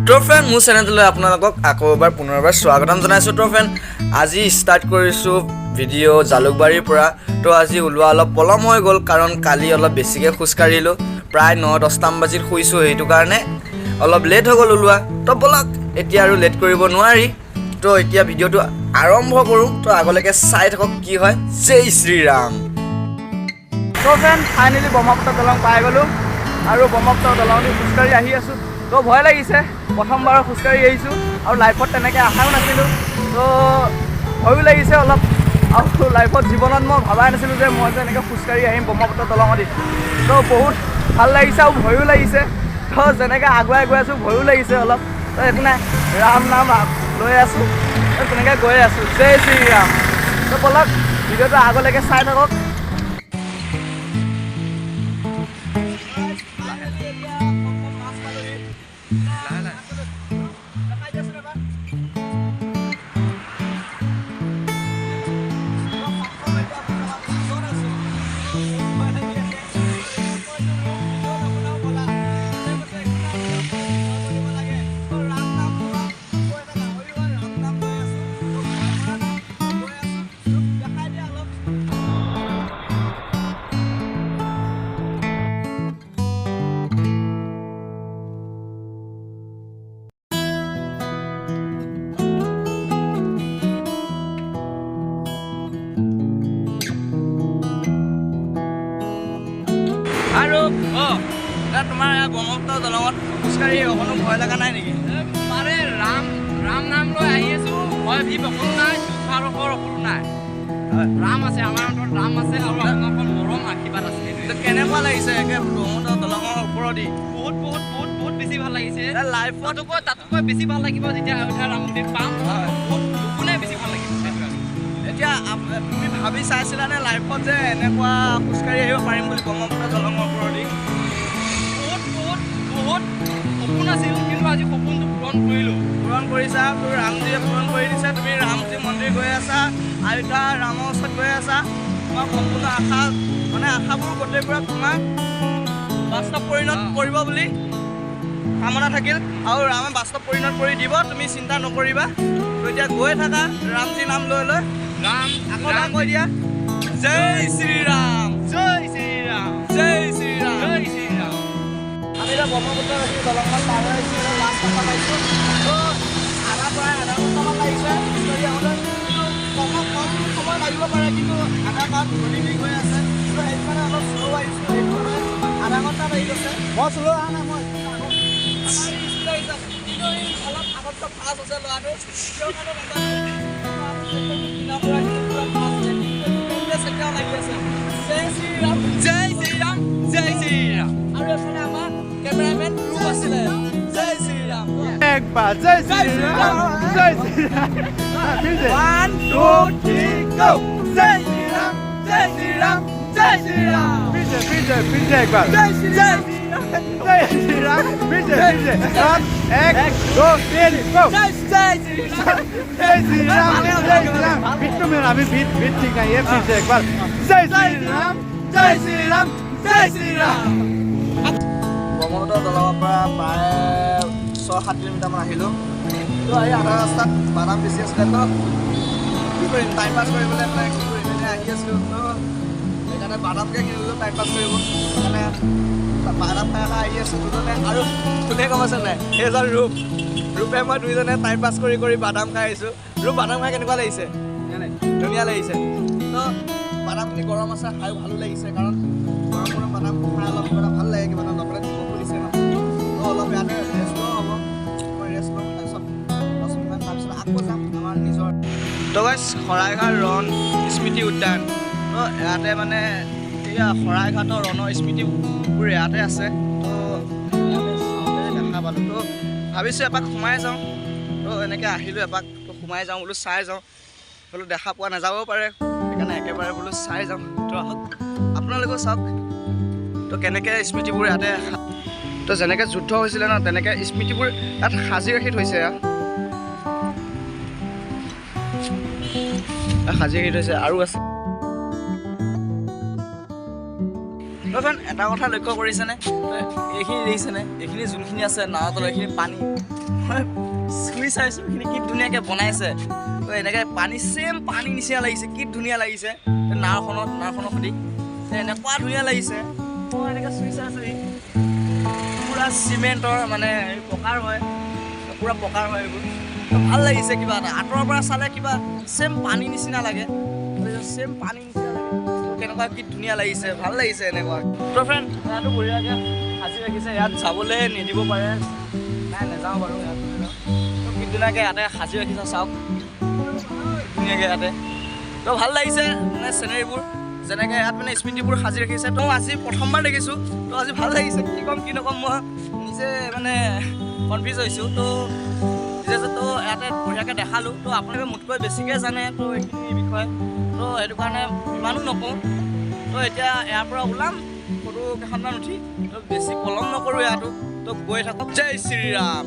তো ফ্ৰেণ্ড মোৰ চেনেলটোলৈ আপোনালোকক আকৌ এবাৰ পুনৰবাৰ স্বাগতম জনাইছোঁ। তো ফ্ৰেণ্ড আজি ষ্টাৰ্ট কৰিছোঁ ভিডিঅ' জালুকবাৰীৰ পৰা। তো আজি ওলোৱা অলপ পলম হৈ গ'ল কাৰণ কালি অলপ বেছিকৈ খোজকাঢ়িলোঁ, প্ৰায় 9-10টামান বাজিত শুইছোঁ, সেইটো কাৰণে অলপ লেট হৈ গ'ল ওলোৱা। তো ব'লক এতিয়া আৰু লেট কৰিব নোৱাৰি। তো এতিয়া ভিডিঅ'টো আৰম্ভ কৰোঁ। তো আগলৈকে চাই থাকক কি হয়। জয় শ্ৰীৰাম। তো ফ্ৰেণ্ড ফাইনেলি ব্ৰহ্মপুত্ৰ দলং পাই গ'লোঁ আৰু ব্ৰহ্মপুত্ৰ দলং দি খোজকাঢ়ি আহি আছোঁ। তো ভয় লাগিছে, প্ৰথমবাৰ খোজকাঢ়ি আহিছোঁ আৰু লাইফত তেনেকৈ আশাও নাছিলোঁ। তো ভয়ো লাগিছে অলপ, আৰু লাইফত জীৱনত মই ভবাই নাছিলোঁ যে মই যে এনেকৈ খোজকাঢ়ি আহিম ব্ৰহ্মপুত্ৰ দলঙেদি। তো বহুত ভাল লাগিছে আৰু ভয়ো লাগিছে। তো যেনেকৈ আগুৱাই গৈ আছোঁ ভয়ো লাগিছে অলপ। তো একো নাই, ৰাম নাম লৈ আছোঁ, তেনেকৈ গৈ আছোঁ। জয় শ্ৰীৰাম। তো ব'লক ভিডিঅ'টো আগলৈকে চাই থাকক। আৰু তোমাৰ ব্ৰহ্মপুত্ৰ দলঙত খোজকাঢ়ি অকণো ভয় লগা নাই নেকি? পাৰে ৰাম নাম লৈ আহি আছোঁ, ভয় ভীপ অকণো নাই, দুখ আৰু অকণো নাই। ৰাম আছে, আমাৰ অন্তৰত ৰাম আছে আৰু আপোনালোকৰ মৰম আশীৰ্বাদ আছে। কেনেকুৱা লাগিছে একে ব্ৰহ্মপুত্ৰ দলঙৰ ওপৰেদি? বহুত বেছি ভাল লাগিছে। লাইফত তাতোকৈ বেছি ভাল লাগিব যেতিয়া অযোধ্যা ৰাম মন্দিৰ পাম, বহুত দুগুণে বেছি ভাল লাগিব। এতিয়া তুমি ভাবি চাইছিলানে লাইফত যে এনেকুৱা খোজকাঢ়ি আহিব পাৰিম বুলি ব্ৰহ্মপুত্ৰ দলঙৰ ওপৰেদি? বহুত সপোন আছিল, কিন্তু আজি সপোনটো পূৰণ কৰিছা। তোৰ ৰামজীয়ে পূৰণ কৰি দিছে। তুমি ৰামজী মন্দিৰ গৈ আছা, অযোধ্যা ৰামৰ ওচৰত গৈ আছা। তোমাৰ সম্পূৰ্ণ আশাবোৰ গোটেইবোৰত তোমাক বাস্তৱ পৰিণত কৰিব বুলি কামনা থাকিল, আৰু ৰামে বাস্তৱ পৰিণত কৰি দিব, তুমি চিন্তা নকৰিবা। তো এতিয়া গৈ থাকা ৰামজী নাম লৈ ৰাম আকৌ কৈ দিয়া, জয় শ্ৰীৰাম, জয় শ্ৰীৰাম, জয় শ্ৰীৰাম। জয় শ্ৰীৰাম। আমি এতিয়া ব্ৰহ্মপুত্ৰ দলংখন পাৰ হৈ আহিছোঁ, লাষ্ট কথা পাইছোঁ। তো প্ৰায় আধা ঘণ্টামান লাগিছে খোজকাঢ়ি আহোঁতে, কিন্তু কম সময় লাগিব পাৰে, কিন্তু আধা পাত গলি গৈ আছে। তো সেইটো কাৰণে অলপ শ্ল' আহিছোঁ, সেইটো কাৰণে আধা ঘণ্টা লাগি গৈছে। মই শ্ল' অহা নাই, মই অলপ আগতকৈ ফাষ্ট হৈছে ল'ৰাটো, কিয় কাৰণে লাগি আছে। জয় শ্ৰীৰাম, জয় শ্ৰীৰাম, জয় শ্ৰীৰাম। আৰু এফালে আমাৰ কেমেৰামেন ৰূপ আছিলে। জয় শ্ৰীৰাম। একবার জয় শ্রীরাম, জয় শ্রীরাম। 1, 2, 3, go! জয় শ্রীরাম, জয় শ্রীরাম, জয় শ্রীরাম। পিছে একবার জয় শ্রীরাম, জয় শ্রীরাম, পিছে 1, 2, 3, go! জয় শ্রীরাম। জয় শ্রীরাম, জয় শ্রীরাম। বিট্টু মেরা আমি বিট ঠিক নাই, পিছে একবার জয় শ্রীরাম, জয় শ্রীরাম, জয় শ্রীরাম। ব্ৰহ্মপুত্ৰ দলঙৰ পৰা প্ৰায় 6-7 কিলোমিটাৰমান আহিলোঁ। তো আহি আধা ৰাস্তাত বাদাম বেছি আছিলে। তো কি কৰিম, টাইম পাছ কৰিবলৈ কি কৰিম, এনেই আহি আছিলোঁ। তো সেইকাৰণে বাদামকে কিনিলোঁ টাইম পাছ কৰিব। সেইকাৰণে বাদাম খাই আহি আছোঁ দুজনে। আৰু কোনে গম আছে নাই, সেইজন ৰূপে মই দুইজনে টাইম পাছ কৰি বাদাম খাই আহিছোঁ। বাদাম খাই কেনেকুৱা লাগিছে? ধুনীয়া লাগিছে। তো বাদামখিনি গৰম আছে, খাই ভালো লাগিছে, কাৰণ গৰম বাদাম খাই অলপ কিবা এটা ভাল লাগে, কিবা এটা লগতে দিব খুলিছে ন। তো অলপ ইয়াতে ৰেষ্ট লোৱা হ'ব, মই ৰেষ্ট ল'ম, তাৰপিছত আকৌ যাম আমাৰ নিজৰ। তো গাইছ, শৰাইঘাট ৰণ স্মৃতি উদ্যান। তো ইয়াতে মানে এয়া শৰাইঘাটৰ ৰণৰ স্মৃতিবোৰ ইয়াতে আছে। তো ইয়াতে চাওঁতে দেখা পালোঁ। তো ভাবিছোঁ এপাক সোমাই যাওঁ। তো এনেকৈ আহিলোঁ এপাক, তো সোমাই যাওঁ বোলো, চাই যাওঁ বোলো, দেখা পোৱা নাযাবও পাৰে, সেইকাৰণে একেবাৰে বোলো চাই যাওঁ। তো আহক আপোনালোকেও চাওক তো কেনেকৈ স্মৃতিবোৰ ইয়াতে, তো যেনেকৈ যুদ্ধ হৈছিলে ন, তেনেকৈ স্মৃতিবোৰ ইয়াত সাজি ৰাখি থৈছে। সাজি ৰাখি থৈছে আৰু আছে। ফ্ৰেণ্ড এটা কথা লক্ষ্য কৰিছেনে এইখিনি দেখিছেনে এইখিনি যোনখিনি আছে নাৱৰ তলত এইখিনি পানী মই চুই চাইছোঁ এইখিনি কি ধুনীয়াকৈ বনাইছে তো এনেকৈ পানী ছেম পানী নিচিনা লাগিছে কি ধুনীয়া লাগিছে নাওখনৰ সৈতে এনেকুৱা ধুনীয়া লাগিছে মই এনেকৈ চুই চাইছোঁ পূৰা চিমেণ্টৰ মানে পকাৰ হয় পূৰা পকাৰ হয় এইবোৰ ভাল লাগিছে কিবা এটা আঁতৰৰ পৰা চালে কিবা ছেম পানী নিচিনা লাগে ছেম পানী নিচিনা লাগে কেনেকুৱা কি ধুনীয়া লাগিছে ভাল লাগিছে এনেকুৱা তো ফ্ৰেণ্ড ইয়াতো বঢ়িয়াকৈ সাজি ৰাখিছে ইয়াত যাবলৈ নিদিব পাৰে নাই নাযাওঁ বাৰু ইয়াত তো কি ধুনীয়াকৈ ইয়াতে সাজি ৰাখিছে চাওক ধুনীয়াকৈ ইয়াতে তো ভাল লাগিছে মানে চিনেৰীবোৰ যেনেকৈ ইয়াত মানে স্মৃতিবোৰ সাজি ৰাখিছে তো আজি প্ৰথমবাৰ দেখিছোঁ তো আজি ভাল লাগিছে কি ক'ম কি নক'ম মই নিজে মানে কনফিউজ হৈছোঁ তো তো ইয়াতে বঢ়িয়াকৈ দেখালোঁ তো আপোনালোকে মোতকৈ বেছিকৈ জানে তো এইখিনি বিষয়ে তো সেইটো কাৰণে ইমানো নকওঁ তো এতিয়া ইয়াৰ পৰা ওলাম ফটো কেইখনমান উঠি তো বেছি পলম নকৰোঁ ইয়াতো তো গৈ থাকক জয় শ্ৰীৰাম